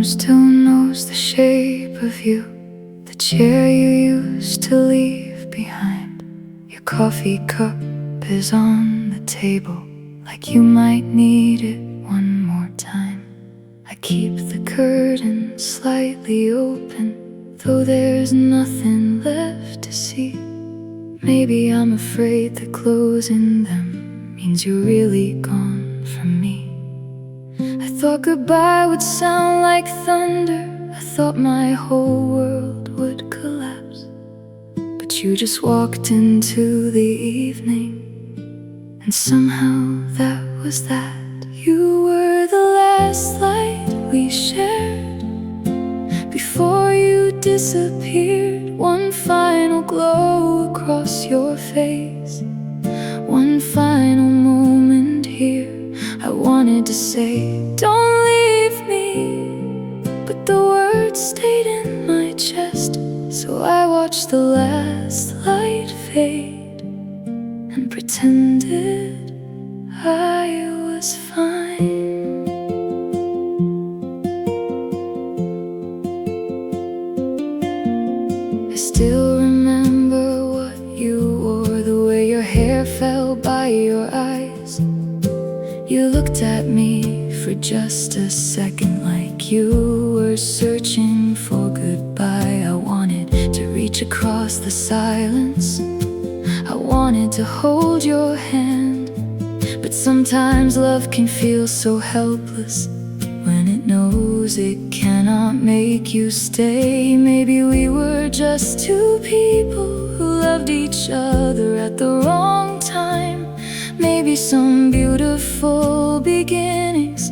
still knows the shape of you, the chair you used to leave behind. Your coffee cup is on the table, like you might need it one more time. I keep the curtain slightly open, though there's nothing left to see. Maybe I'm afraid that closing them means you're really gone from me. I thought goodbye would sound like thunder, I thought my whole world would collapse. But you just walked into the evening, and somehow that was that. You were the last light we shared before you disappeared. One final glow across your face, one final moment here. I wanted to say, don't leave me, but the words stayed in my chest. So I watched the last light fade and pretended I was fine. I still remember what you wore, the way your hair fell by your eyes. You looked at me for just a second, like you were searching for goodbye. I wanted to reach across the silence, I wanted to hold your hand. But sometimes love can feel so helpless when it knows it cannot make you stay. Maybe we were just two people who loved each other at the wrong time. Maybe some beautiful beginnings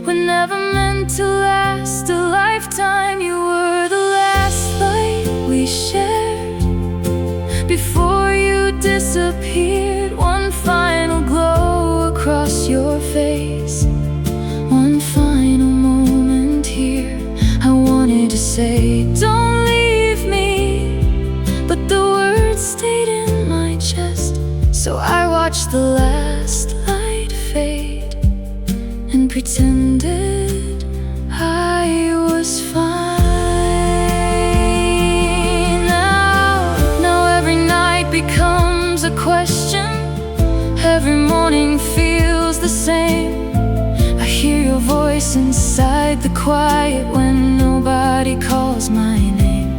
were never meant to last a lifetime. You were the last light we shared before you disappeared. One final glow across your face, one final moment here. I wanted to say, don't leave me, but the words stayed in my chest. So I watched the last light fade and pretended I was fine. Now every night becomes a question, every morning feels the same. I hear your voice inside the quiet when nobody calls my name.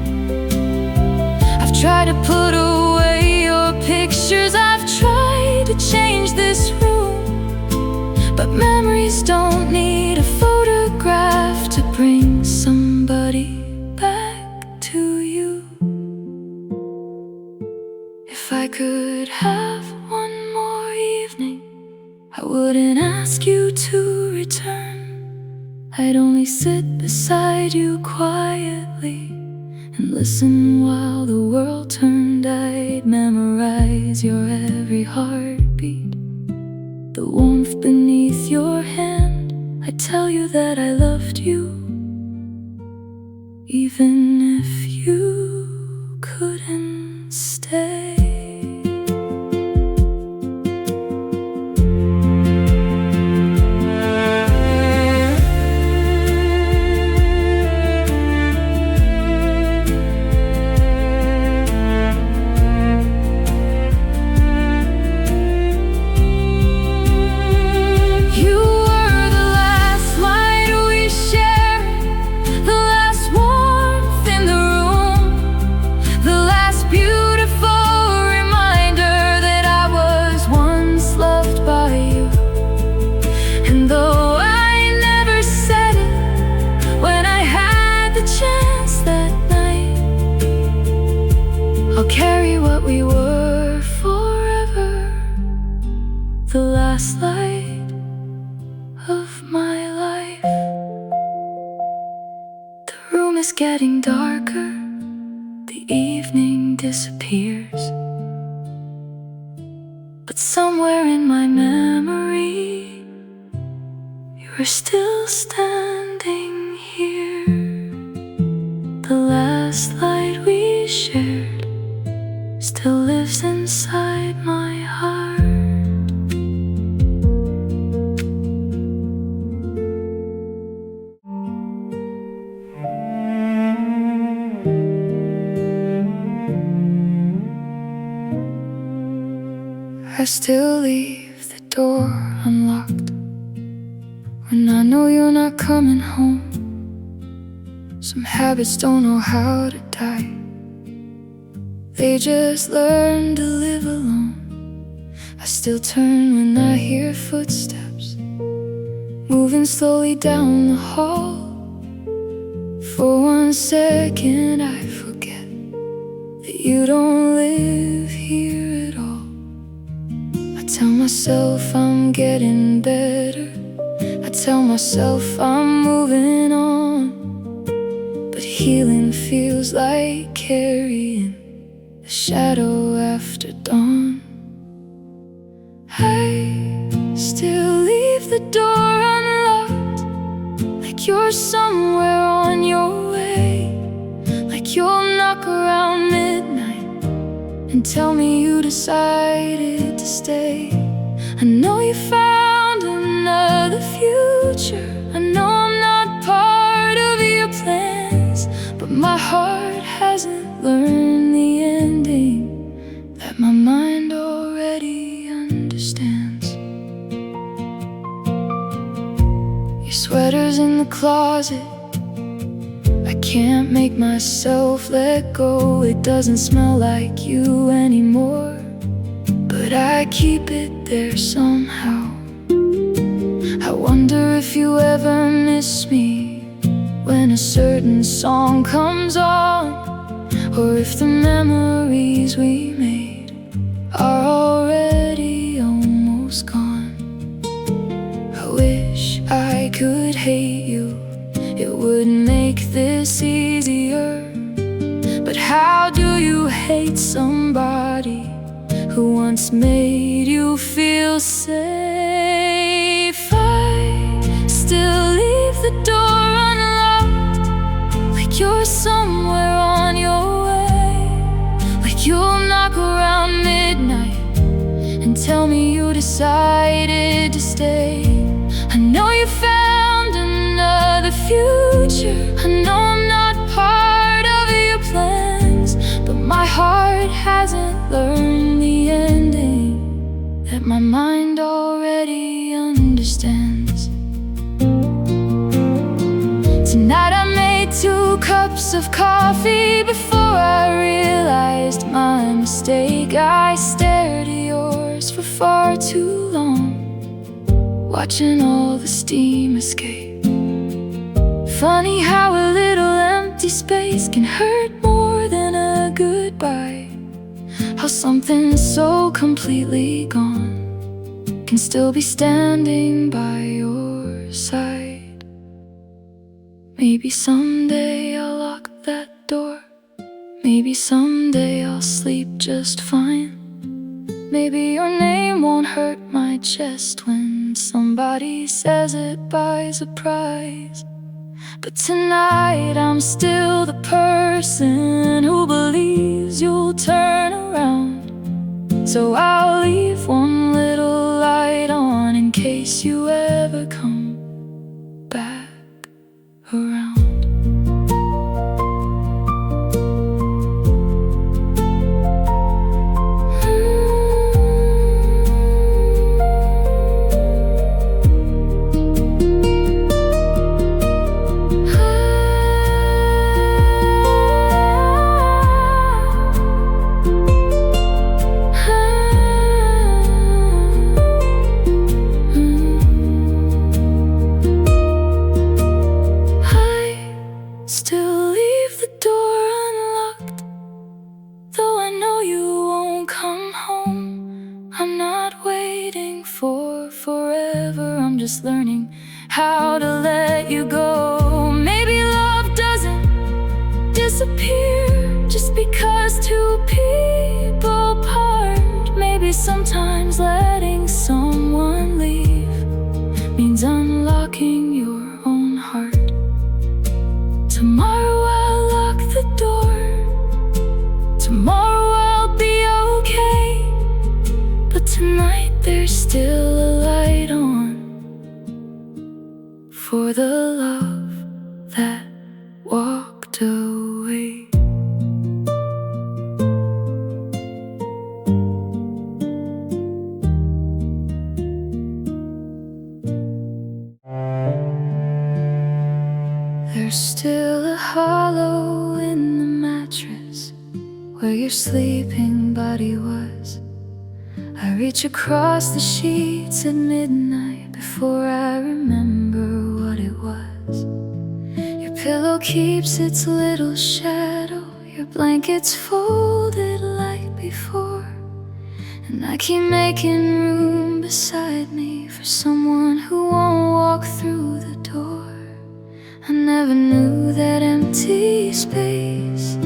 I've tried to put away your pictures, I've tried to change this room, but memories don't need a photograph to bring somebody back to you. If I could have one more evening, I wouldn't ask you to return. I'd only sit beside you quietly and listen while the world turned. I'd memorize your every heartbeat, the warmth beneath your hand. I'd tell you that I loved you, even if you couldn't stay. I'll carry what we were forever, the last light of my life. The room is getting darker, the evening disappears, but somewhere in my memory, you are still standing here. The last light we shared still lives inside my heart. I still leave the door unlocked when I know you're not coming home. Some habits don't know how to die, they just learn to live alone. I still turn when I hear footsteps moving slowly down the hall. For 1 second I forget that you don't live here at all. I tell myself I'm getting better, I tell myself I'm moving on, but healing feels like carrying the shadow after dawn. I still leave the door unlocked, like you're somewhere on your way, like you'll knock around midnight and tell me you decided to stay. I know you found another future, I know I'm not part of your plans, but my heart hasn't learned the ending that my mind already understands. Your sweater's in the closet, I can't make myself let go. It doesn't smell like you anymore, but I keep it there somehow. I wonder if you ever miss me when a certain song comes on, or if the memories we made are already almost gone. I wish I could hate you, it would make this easier. But how do you hate somebody who once made you feel safe? I still leave the door unlocked, like you're somewhere on your way, like you'll knock around midnight and tell me you decided to stay. I know you found another future, I know I'm not part of your plans, but my heart hasn't learned the ending that my mind already understands. Tonight I made 2 cups of coffee before I realized my mistake. I stared at yours for far too long, watching all the steam escape. Funny how a little empty space can hurt more than a goodbye. How something so completely gone can still be standing by your side. Maybe someday I'll lock that door, maybe someday I'll sleep just fine. Maybe your name won't hurt my chest when somebody says it by surprise. But tonight I'm still the person who believes you'll turn around. So I'll leave one little light on in case you ever come back around. Just learning how to let you go. Maybe love doesn't disappear just because 2 people part. Maybe sometimes letting someone leave means unlocking your own heart. Tomorrow I'll lock the door, tomorrow I'll be okay, but tonight there's still a light on for the love that walked away. where your sleeping body was. I reach across the sheets at midnight before I remember what it was. Your pillow keeps its little shadow, your blanket's folded like before, and I keep making room beside me for someone who won't walk through the door. I never knew that empty space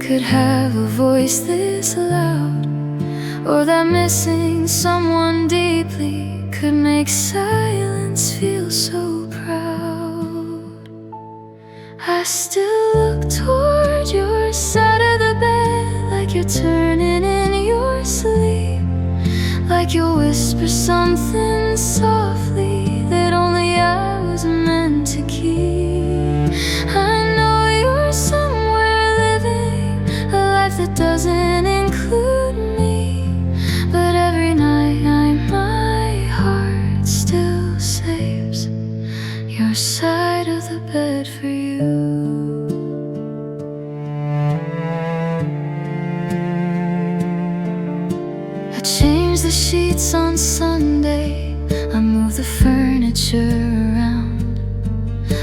could have a voice this loud, or that missing someone deeply could make silence feel so proud. I still look toward your side of the bed, like you're turning in your sleep, like you'll whisper something softly that only I was meant to keep. I know you're somewhere living a life that doesn't include me, but every night my heart still saves your side of the bed for you. I changed the sheets on Sunday, I moved the furniture around.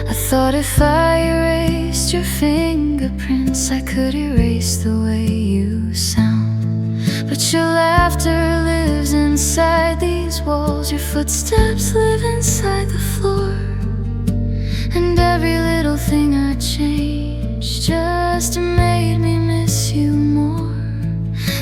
I thought if I erased your fingerprints, I could erase the way you sound. But your laughter lives inside these walls, your footsteps live inside the floor, and every little thing I changed just made me miss you more.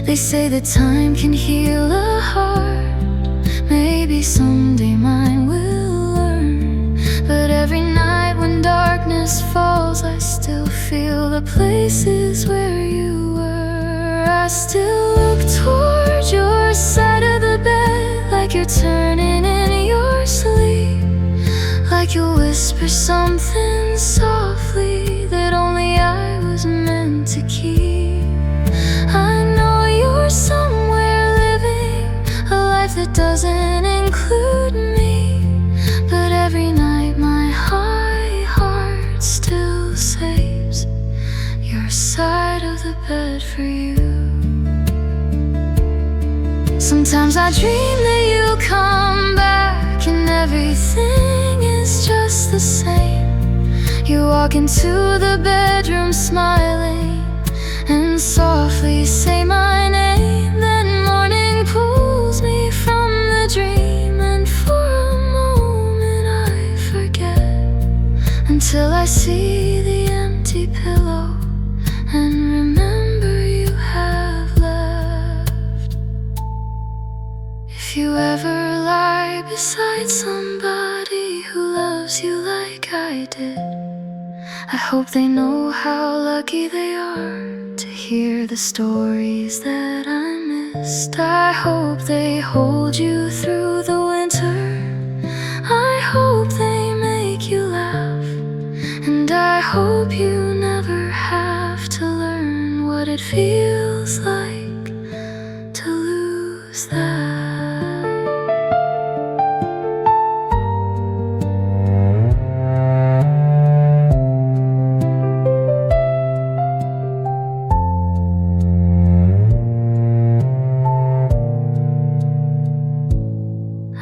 They say that time can heal a heart, maybe someday mine will learn. But every night when darkness falls, I still feel the places where you were. I still look toward your side of the bed, like you're turning in your sleep, like you'll whisper something softly that only I was meant to keep. I know you're somewhere living a life that doesn't include me, but every night my high heart still saves your side of the bed for you. Sometimes I dream that you'll come back and everything is just the same. You walk into the bedroom smiling and softly say my name. Then morning pulls me from the dream, and for a moment I forget, until I see the empty pillow and remember you have left. If you ever lie beside somebody who loves you like I did, I hope they know how lucky they are to hear the stories that I missed. I hope they hold you through the winter, I hope they make you laugh, and I hope you never have to learn what it feels like to lose that.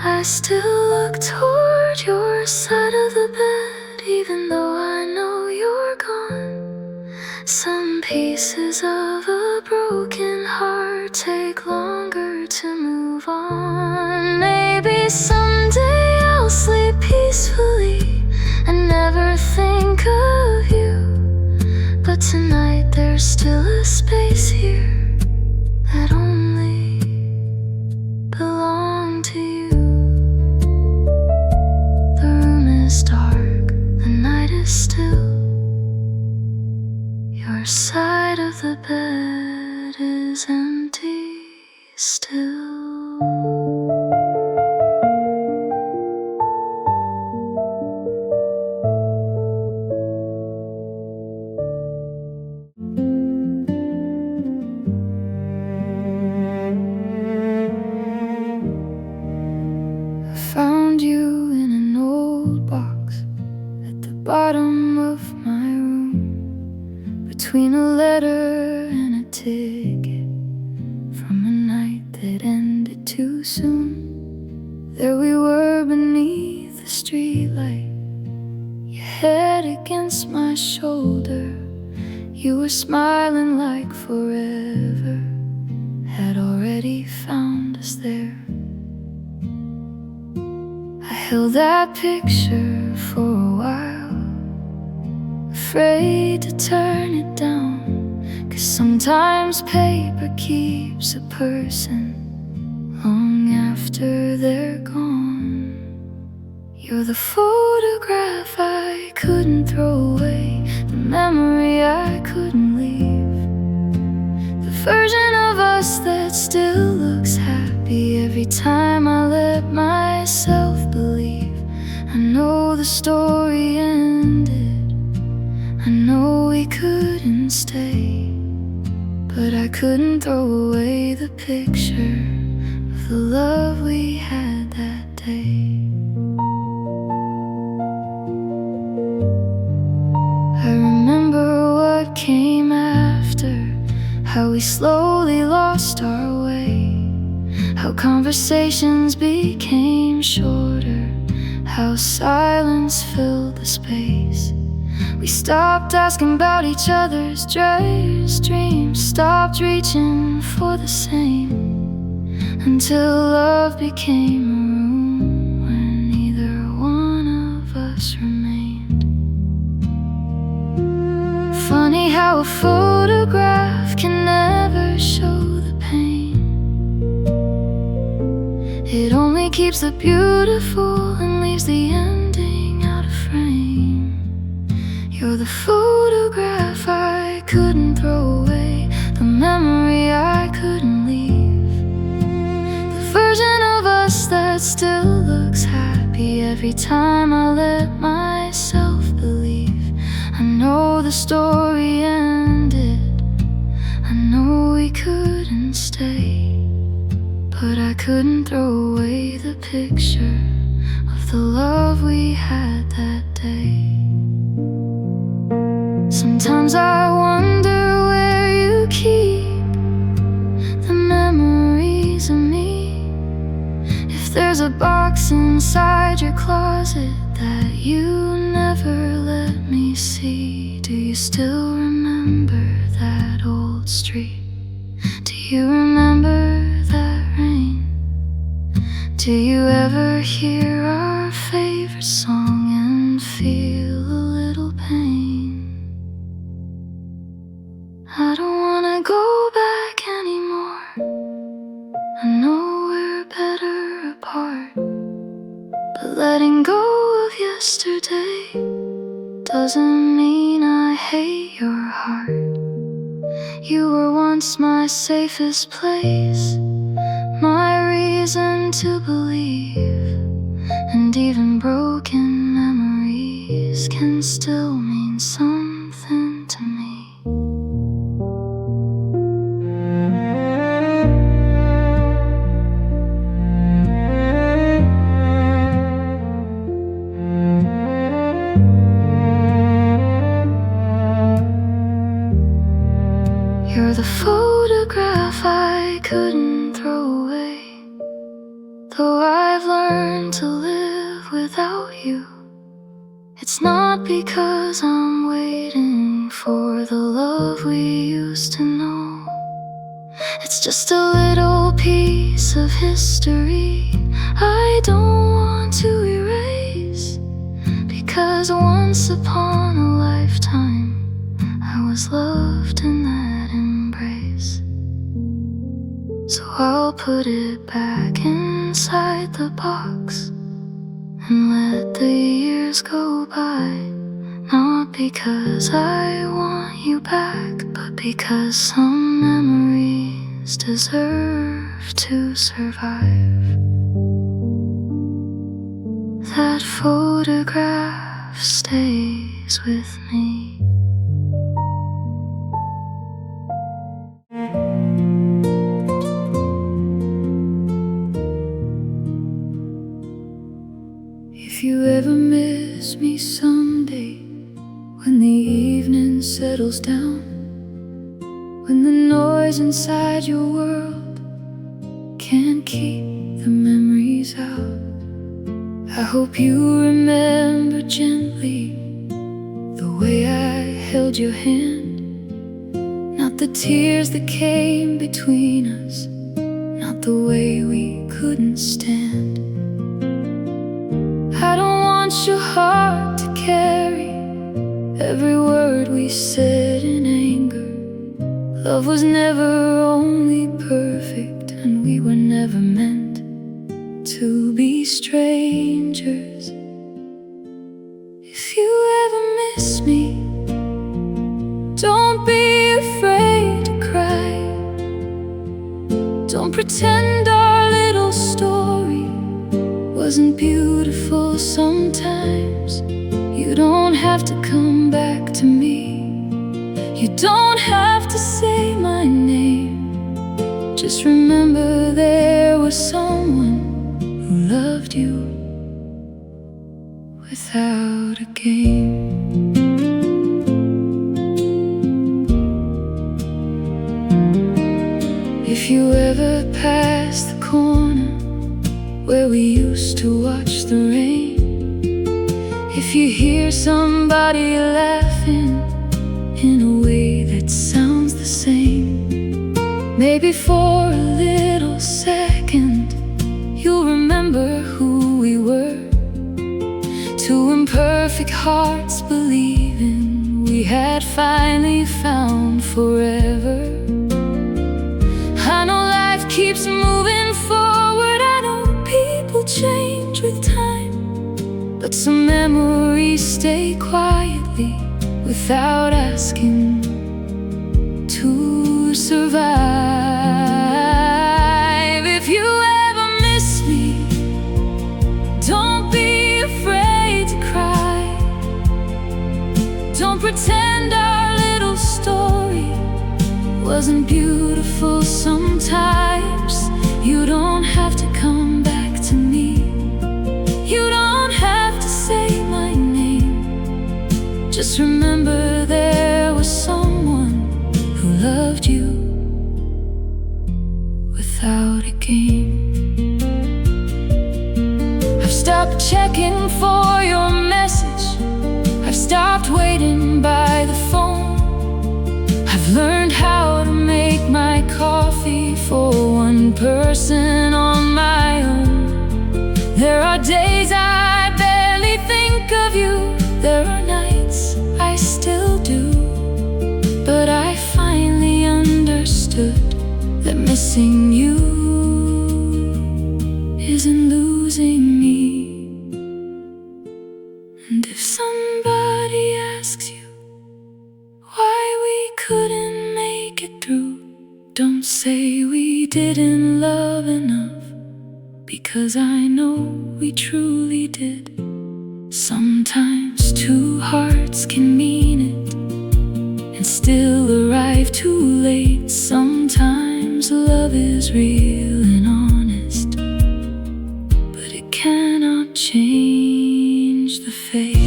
I still look toward your side of the bed, even though I know you're gone. Some pieces of a broken heart take longer to move on. Maybe someday I'll sleep peacefully and never think of you, but tonight there's still a space here that only belonged to you. Dark, the night is still, your side of the bed is empty still. I found you in an old box at the bottom of my room, between a letter and a ticket. too soon. There we were beneath the streetlight, your head against my shoulder. You were smiling like forever had already found us there. I held that picture for a while, afraid to turn it down, 'cause sometimes paper keeps a person long after they're gone. You're the photograph I couldn't throw away, the memory I couldn't leave, the version of us that still looks happy every time I let myself believe. I know the story ended, I know we couldn't stay, but I couldn't throw away the picture of the love we had that day. I remember what came after, how we slowly lost our way, how conversations became shorter, how silence filled the space. We stopped asking about each other's dreams, stopped reaching for the same, until love became a room where neither one of us remained. Funny how a photograph can never show the pain. It only keeps the beautiful and leaves the ending out of frame. You're the photograph I couldn't throw away, the memory I couldn't leave, the version of us that still looks happy every time I let myself believe. I know the story ended, I know we couldn't stay, but I couldn't throw away the picture of the love we had that day. Sometimes I wonder where you keep the memories of me, if there's a box inside your closet that you never let me see. Do you still remember that old street? Do you remember that rain? Do you ever hear our favorite song and feel a little pain? I don't wanna go back anymore, I know we're better apart, but letting go of yesterday doesn't mean I hate your heart. You were once my safest place, my reason to believe, and even broken memories can still mean something to me. You're the photograph I couldn't throw away, though I've learned to live without you. It's not because I'm waiting for the love we used to know. It's just a little piece of history I don't want to erase, because once upon a lifetime I was loved in that embrace. So I'll put it back inside the box and let the years go by, not because I want you back, but because some memories deserve to survive. That photograph stays with me. If you ever miss me someday, when the evening settles down, when the noise inside your world can't keep the memories out. I hope you remember gently the way I held your hand. Not the tears that came between us, not the way we couldn't stand. I don't want your heart to carry every word we said in anger. Love was never only perfect, and we were never meant to be strangers. If you ever miss me, don't be afraid to cry. Don't pretend our little story wasn't beautiful sometimes. You don't have to come back to me. You don't have to say my name. Just remember there was someone who loved you without a game. If you ever pass the corner where we used to watch the rain, if you hear somebody laughing in a way that sounds the same, maybe for a little second you'll remember who we were. Two imperfect hearts believing we had finally found forever. I know life keeps moving forward. I know people change with time, but some memories stay quietly without asking to survive. If you ever miss me, don't be afraid to cry. Don't pretend our little story wasn't beautiful sometimes. You don't have to come back to me. You don't have to say my name. Just remember there was someone who loved you without a game. I've stopped checking for your message. I've stopped waiting by the phone. I've learned how to make my coffee for one person on my own. There are days I barely think of you. There are nights I still do. But I finally understood that missing you isn't losing me. And if somebody asks you why we couldn't make it through, don't say we didn't love enough, because I know we truly did. Sometimes two hearts can mean it and still arrive too late. Sometimes love is real and honest, but it cannot change the fate.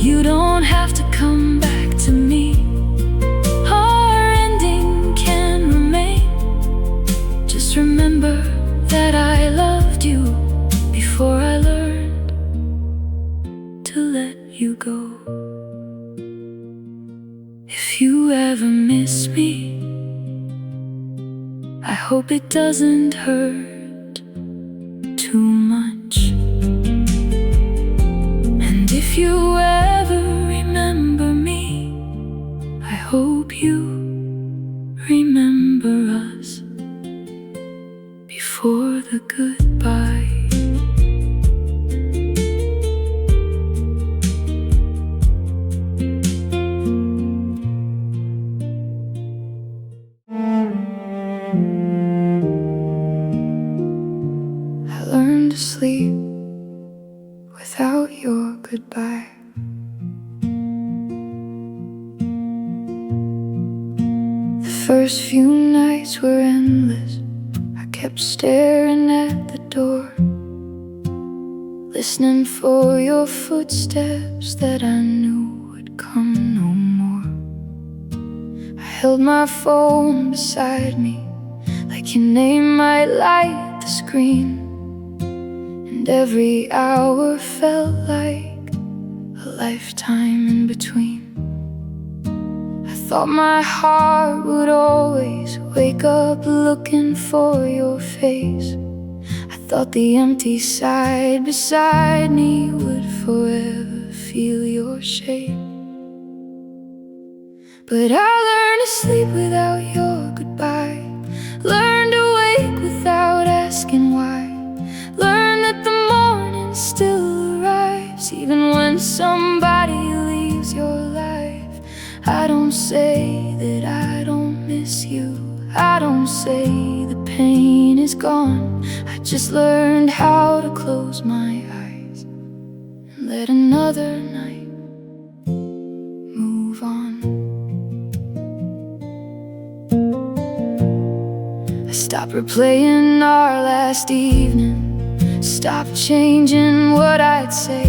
You don't have to come back to me. Our ending can remain. Just remember that I loved you before I learned to let you go. If you ever miss me, I hope it doesn't hurt too much. And if you ever remember me, I hope you remember us before the goodbye. I learned to sleep without your goodbye. The first few nights were endless. I kept staring at the door, listening for your footsteps that I knew would come no more. I held my phone beside me, like your name might light the screen, and every hour felt like a lifetime in between. I thought my heart would always wake up looking for your face. I thought the empty side beside me would forever feel your shape. But I learned to sleep without your goodbye, learned to wake without asking why, learned that the morning still arrives even when somebody leaves your life. I don't say that I don't miss you, I don't say the pain is gone. I just learned how to close my eyes and let another night move on. I stopped replaying our last evening, stopped changing what I'd say,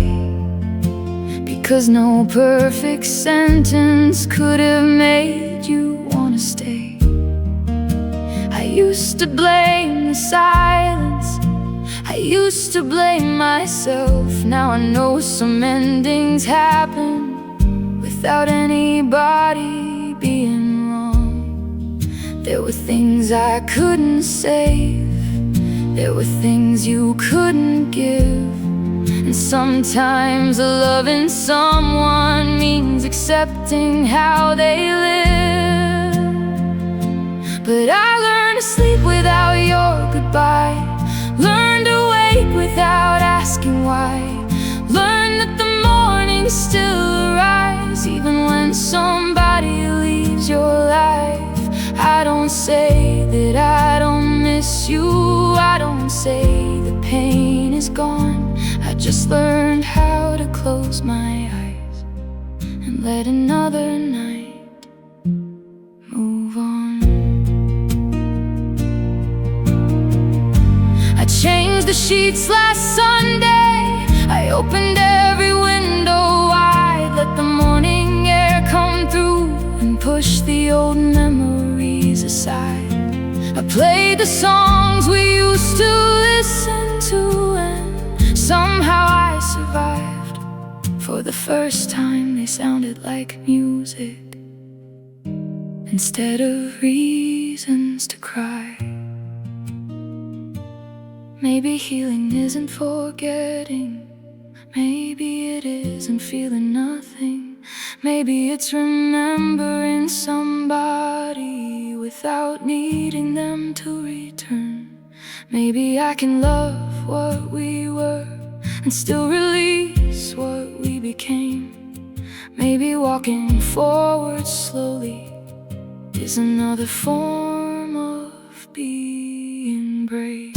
because no perfect sentence could have made you wanna stay. I used to blame the silence, I used to blame myself. Now I know some endings happen without anybody being wrong. There were things I couldn't save, there were things you couldn't give, and sometimes loving someone means accepting how they live. But I learned to sleep without your goodbye, learned to wake without asking why, learned that the morning still arrives even when somebody leaves your life. I don't say that I don't miss you, I don't say the pain is gone. I just learned how to close my eyes and let another night move on. I changed the sheets last Sunday, I opened every window wide, let the morning air come through and push the old memories aside. I played the songs we used to listen to, and somehow I survived. For the first time they sounded like music instead of reasons to cry. Maybe healing isn't forgetting, maybe it isn't feeling nothing, maybe it's remembering somebody without needing them to return. Maybe I can love what we were and still release what we became. Maybe walking forward slowly is another form of being brave.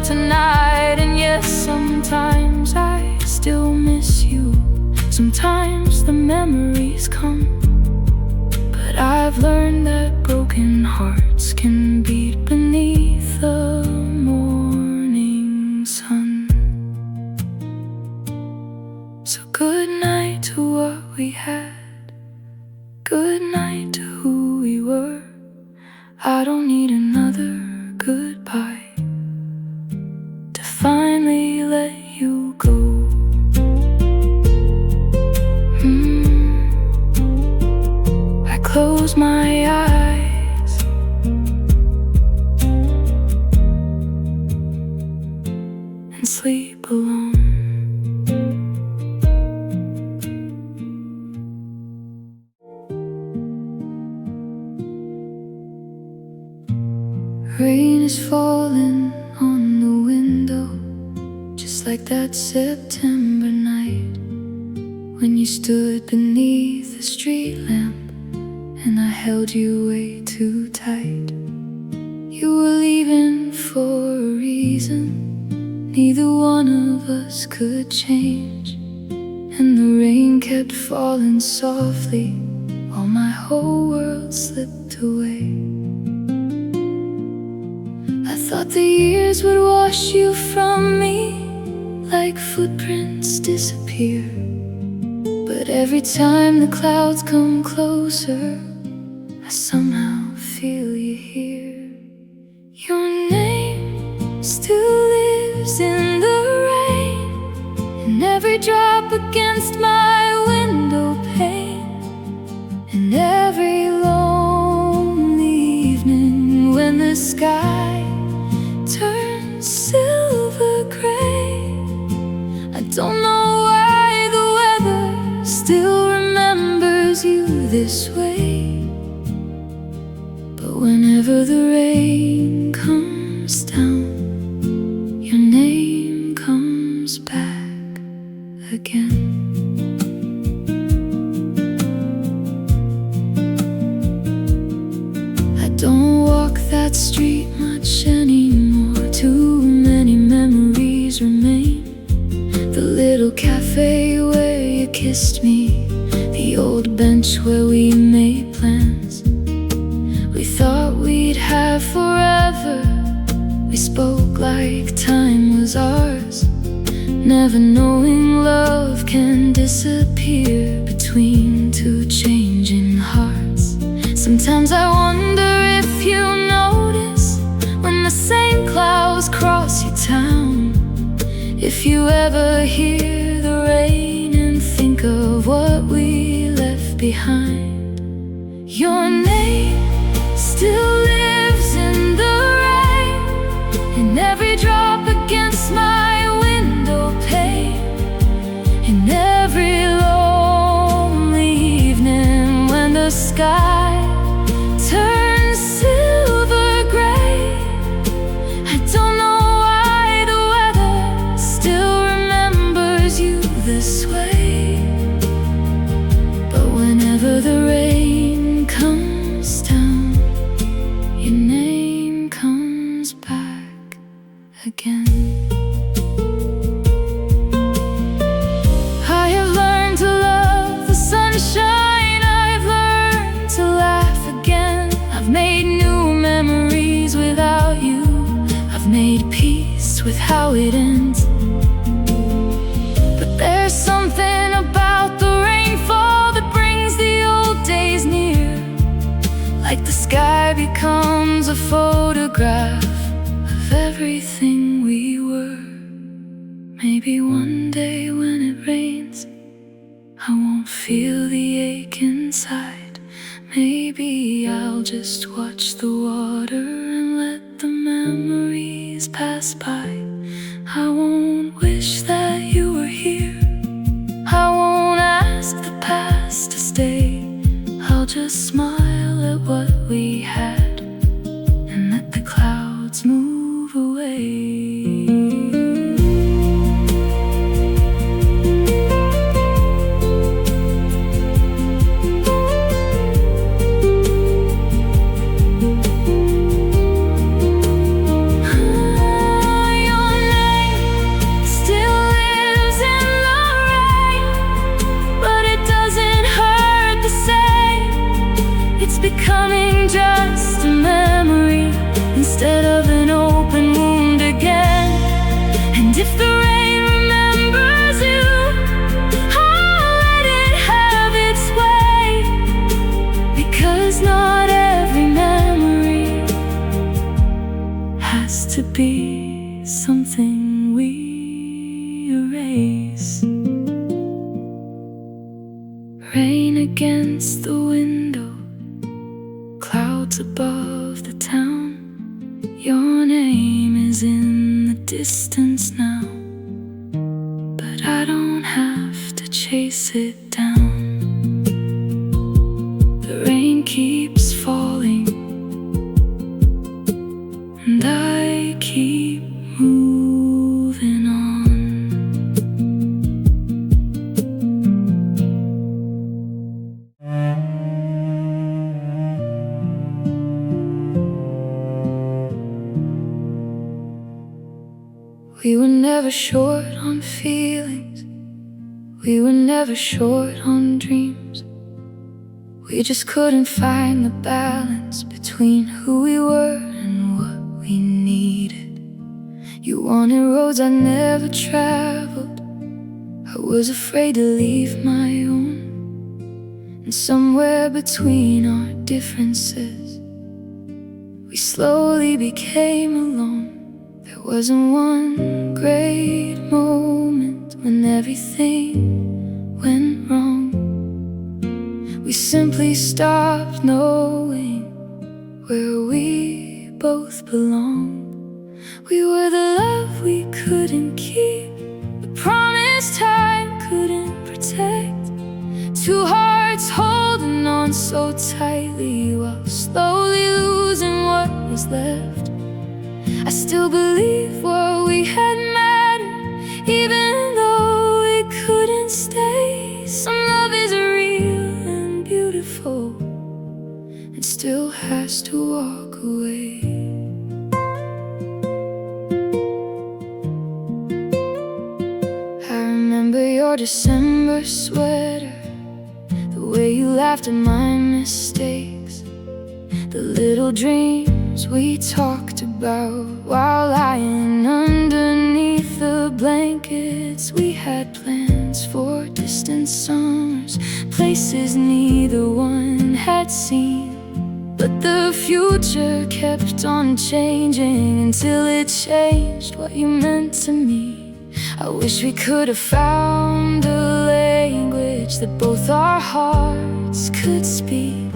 Tonight, and yes, sometimes I still miss you. Sometimes the memories come, but I've learned that broken hearts can beat beneath the morning sun. So good night to what we had, good night to who we were. I don't need another goodbye to finally let you go. I close my eyes and sleep alone. Rain is falling on the window, just like that September night when you stood beneath the street lamp and I held you way too tight. You were leaving for a reason neither one of us could change, and the rain kept falling softly while my whole world slipped away. I thought the years would wash you from me like footprints disappear, but every time the clouds come closer, I somehow feel you here. Your name still lives in the rain, in every drop against my window pane, and every lonely evening when the sky turns silver gray. I don't know why the weather still remembers you this way, but whenever the rain comes down, your name comes back again. I don't walk that street much anymore, too many memories remain. The little cafe where you kissed me, the old bench where we made plans. We thought we'd have forever, we spoke like time was ours, never knowing love can disappear between two changing hearts. Sometimes I wonder if you notice when the same clouds cross your town, if you ever hear the rain and think of what we left behind. Your name still lives in the rain, in every drop against my window pane, in every lonely evening when the sky turns silver gray. I don't know why the weather still remembers you this way, but whenever the rain comes down, your name comes back again. I have learned to love the sunshine, I've learned to laugh again. I've made new memories without you, I've made peace with how it ends. But there's something about the rainfall that brings the old days near, like the sky becomes a photograph of everything we were. Maybe one day when it rains, I won't feel the ache inside. Maybe I'll just watch the water and let the memories pass by. I won't wish that you were here, I won't ask the past to stay. I'll just smile at what we had and let the clouds move away. built above the town. Your name is in the distance now, but I don't have to chase it down. The rain keeps falling, and I keep moving on. We were never short on feelings, we were never short on dreams. We just couldn't find the balance between who we were and what we needed. You wanted roads I never traveled, I was afraid to leave my own. And somewhere between our differences, we slowly became alone. There wasn't one great moment when everything went wrong. We simply stopped knowing where we both belong. We were the love we couldn't keep, the promise time couldn't protect. Two hearts holding on so tightly while slowly losing what was left. I still believe what we had mattered, even though we couldn't stay. Some love is real and beautiful, and still has to walk away. I remember your December sweater, the way you laughed at my mistakes, the little dreams we talked about while lying underneath the blankets. We had plans for distant summers, places neither one had seen. But the future kept on changing until it changed what you meant to me. I wish we could have found a language that both our hearts could speak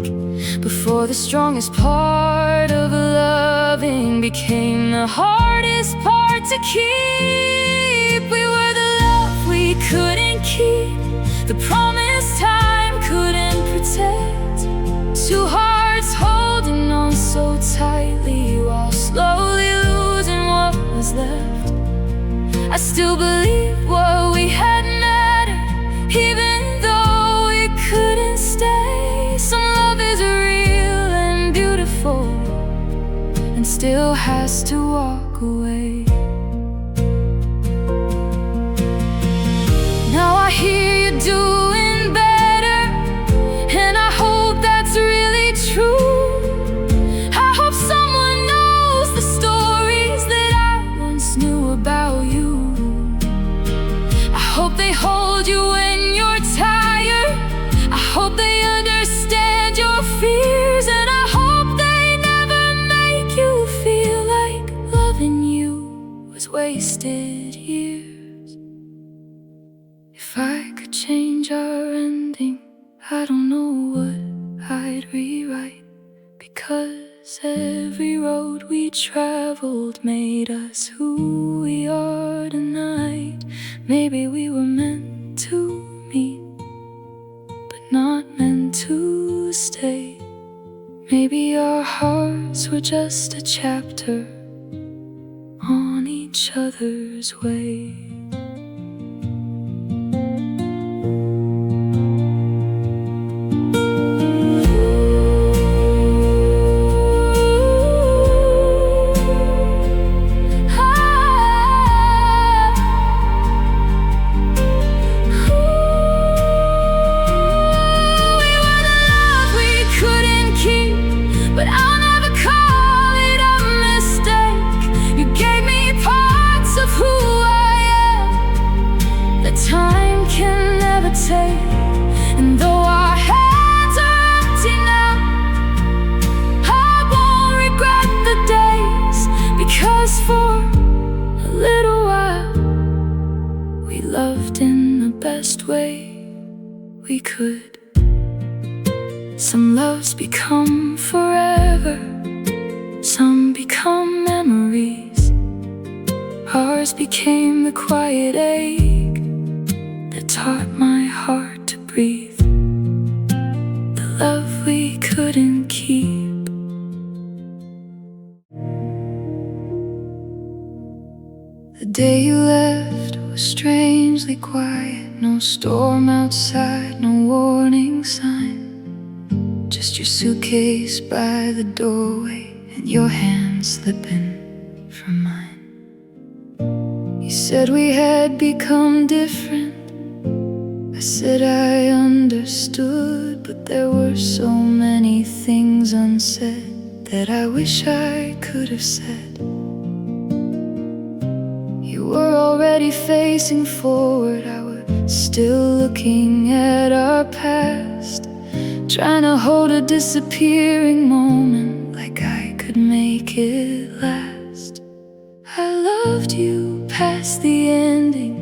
before the strongest part of loving became the hardest part to keep. We were the love we couldn't keep, the promise time couldn't protect. Two hearts holding on so tightly while slowly losing what was left. I still believe what we had mattered, even though we couldn't stay. Some love is real and beautiful, and still has to walk away. Now I hear you doing better, and I hope that's really true. I hope someone knows the stories that I once knew about you. I hope they hold you when you're tired, I hope they understand your fears, and I hope they never make you feel like loving you was wasted years. If I could change our ending, I don't know what I'd rewrite, because every road we traveled made us who we are tonight. Maybe we were meant to meet, but not meant to stay. Maybe our hearts were just a chapter on each other's way. But I'll never call it a mistake. You gave me parts of who I am that time can never take. And though our hands are empty now, I won't regret the days, because for a little while we loved in the best way we could. Some loves become forever, some become memories. Ours became the quiet ache that taught my heart to breathe. The love we couldn't keep. The day you left was strangely quiet. No storm outside, no warning sign. Just your suitcase by the doorway and your hand slipping from mine. You said we had become different. I said I understood, but there were so many things unsaid that I wish I could have said. You were already facing forward, I was still looking at our past, trying to hold a disappearing moment like I could make it last. I loved you past the ending,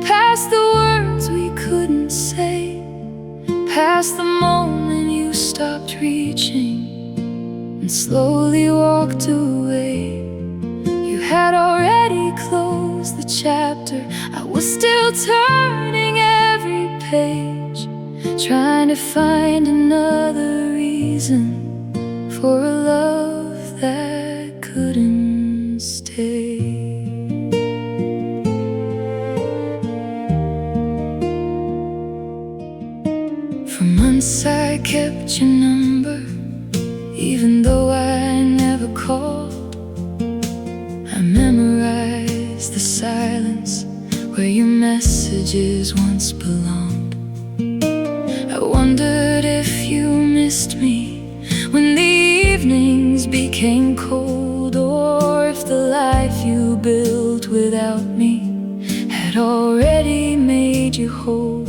past the words we couldn't say, past the moment you stopped reaching and slowly walked away. You had already closed the chapter, I was still turning every page, trying to find another reason for a love that couldn't stay. For months I kept your number, even though I never called. I memorized the silence where your messages once belonged. I wondered if you missed me when the evenings became cold, or if the life you built without me had already made you whole.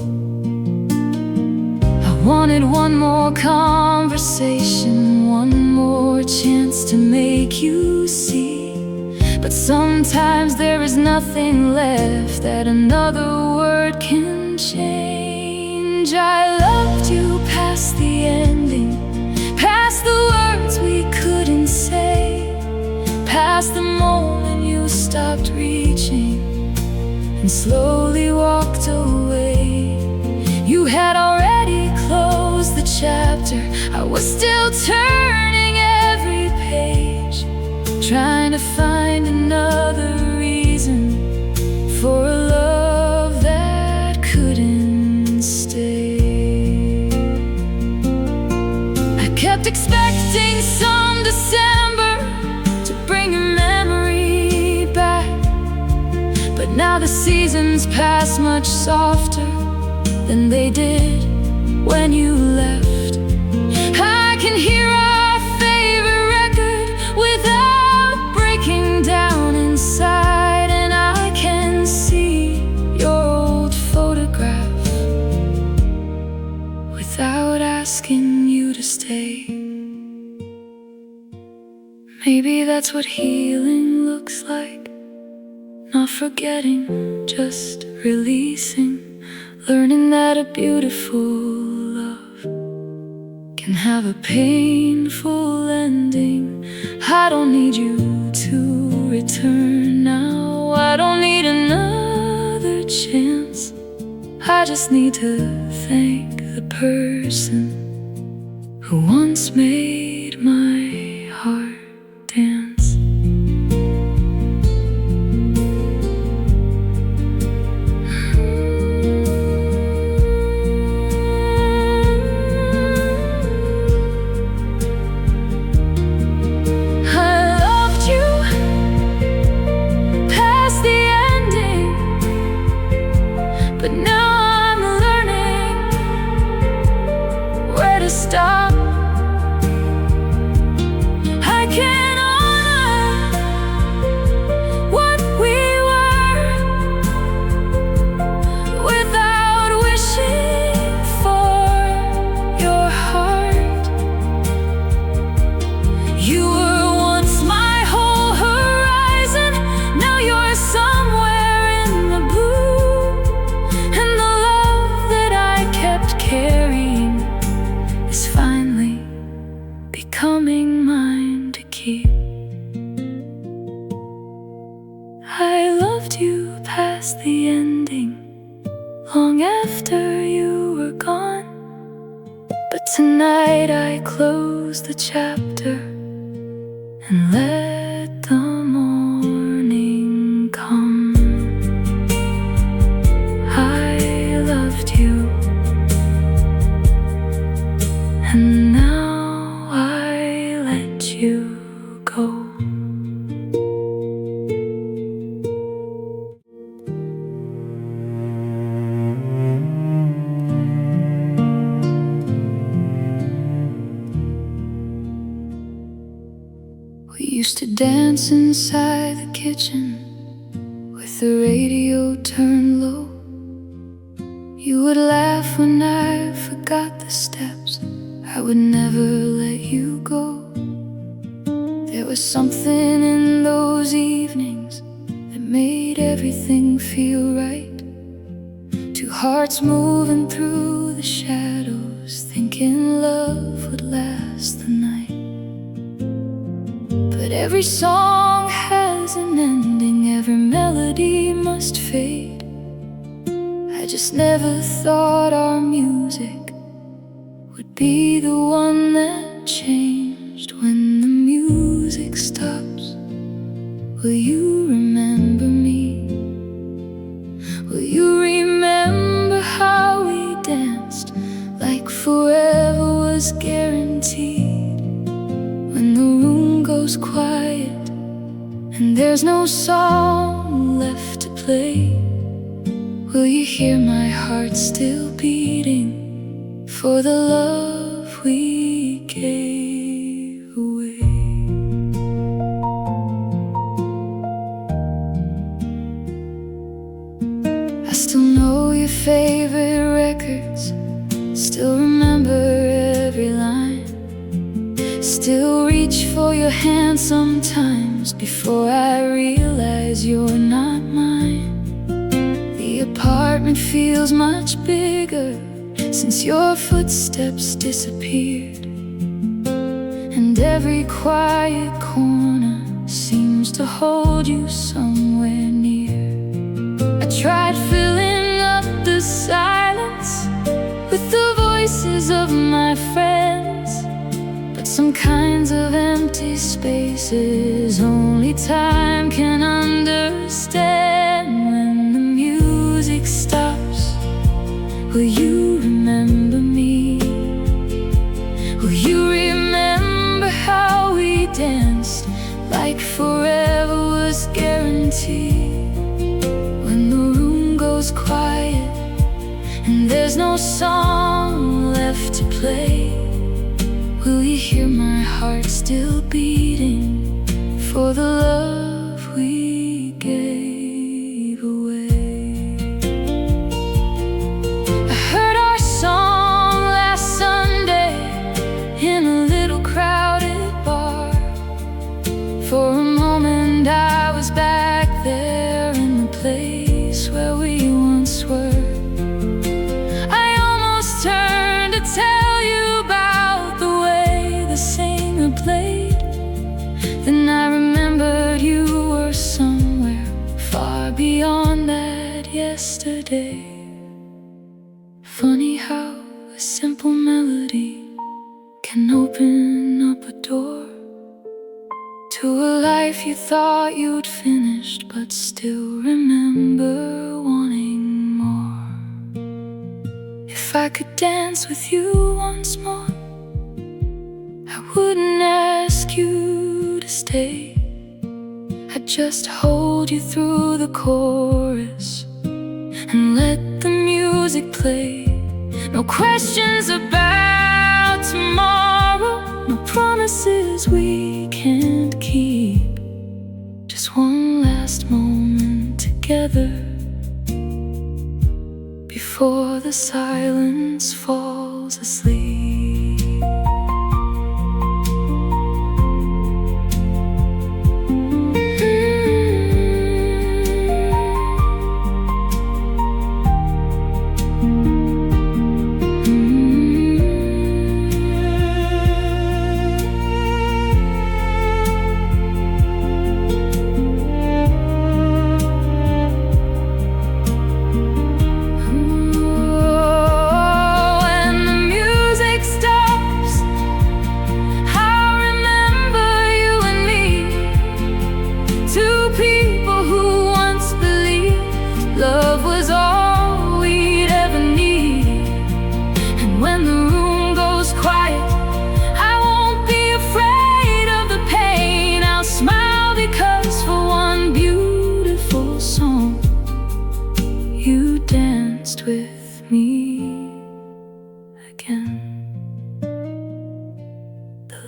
I wanted one more conversation, one more chance to make you see, but sometimes there is nothing left that another word can change. I loved you past the ending, past the words we couldn't say, past the moment you stopped reaching and slowly walked away. You had already closed the chapter, I was still turning every page, trying to find another reason for a love that couldn't stay. I kept expecting some December to bring a memory back, but now the seasons pass much softer than they did when you left. I can hear our favorite record without breaking down inside, and I can see your old photograph without asking you to stay. Maybe that's what healing looks like, not forgetting, just releasing, learning that a beautiful love can have a painful ending. I don't need you to return now, I don't need another chance. I just need to thank the person who once made my heart dance. But now I'm learning where to stop becoming mine to keep. I loved you past the ending, long after you were gone. But tonight I close the chapter and let the morning come. I loved you, and now I let you go. We used to dance inside the kitchen with the radio turned low. You would laugh when I forgot the steps. I would never let you go. There was something in those evenings that made everything feel right. Two hearts moving through the shadows, thinking love would last the night. But every song has an ending, every melody must fade. I just never thought our music would be the one that changed. When the music stops, will you remember me? Will you remember how we danced like forever was guaranteed? When the room goes quiet and there's no song left to play, will you hear my heart still beating for the love we gave away? I still know your favorite records, still remember every line, still reach for your hand sometimes before I realize you're not mine. The apartment feels much bigger since your footsteps disappeared, and every quiet corner seems to hold you somewhere near. I tried filling up the silence with the voices of my friends, but some kinds of empty spaces only time can understand. When the music stops, will you remember me? Will you remember how we danced like forever was guaranteed? When the room goes quiet and there's no song left to play, will you hear my heart still beating for the love we gave away? I heard our song last Sunday in a little crowded bar. For a moment I was back there in the place where we once were. I almost turned to tell you about the way the singer played. Then I remembered you were somewhere far beyond that yesterday. Funny how a simple melody can open up a door to a life you thought you'd finished, but still remember wanting more. If I could dance with you once more, I wouldn't ask you to stay. I'd just hold you through the chorus and let the music play. No questions about tomorrow, no promises we can't keep. Just one last moment together before the silence falls asleep.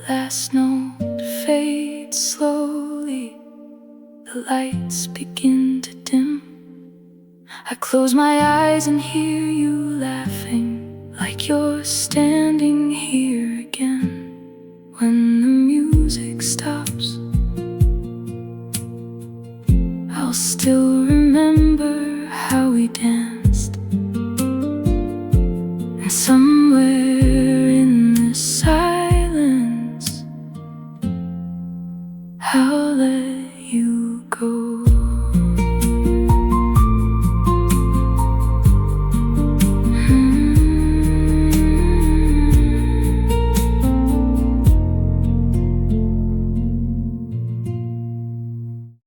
last note fades slowly, the lights begin to dim. I close my eyes and hear you laughing, like you're standing here again. When the music stops, I'll still remember how we danced. And somewhere in the silence, how